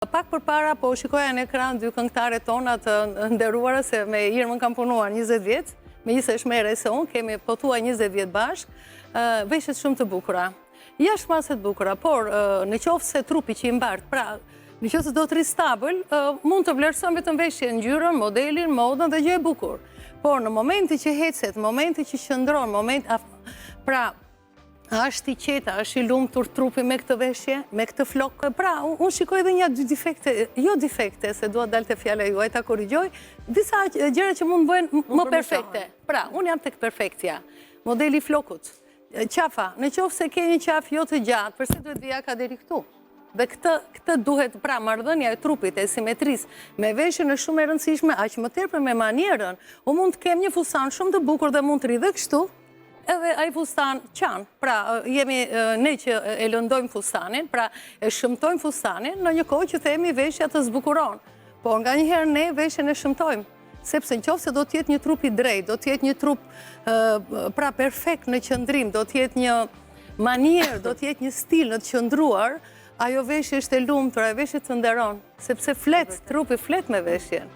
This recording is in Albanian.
Pak përpara po shikoja në ekran dy këngëtare tona të nderuara se me Irmën kam punuar 20 vjet, me një se është mere se unë, kemi potuar 20 vjet bashkë, veshjet shumë të bukura. Jashtë mase të bukura, por në qoftë se trupi që i mbartë, pra në qoftë se do të ristabël, mund të vlerëson vetëm veshjen, ngjyrën, modelin, modën dhe gjë e bukur. Por në momenti që hecet, në momenti që qëndron, pra është i qeta, është i lumtur trupi me këtë veshje, me këtë flokë. Pra, unë shikoj edhe një dy defekte, jo defekte, se dua dalte fjala juaj ta korrigjoj, disa gjëra që mund bëhen më perfekte. Pra, unë jam tek perfektja. Modeli i flokut. Qafa, në qoftë se ke një qafë jo të gjatë, përse duhet vija ka deri këtu? Dhe këtë duhet, pra, marrëdhënia e trupit, e simetrisë, me veshjen është shumë e rëndësishme, aq më tepër me manierën. Unë mund të kem një fustan shumë të bukur dhe mund të rri dhe kështu, edhe ai fustan qanë. Pra, jemi ne që e lëndojmë fustanin, pra e shëmtojmë fustanin, në një kohë që themi veshja të zbukuron. Por nga njëherë ne veshjen e shëmtojmë. Sepse në qoftë se do t'jetë një trup i drejt, do t'jetë një trup pra perfekt në qëndrim, do t'jetë një manierë, do t'jetë një stil në të qëndruar, ajo veshje është e lumtur, ajo veshje të nderon. Sepse trupi flet me veshjen.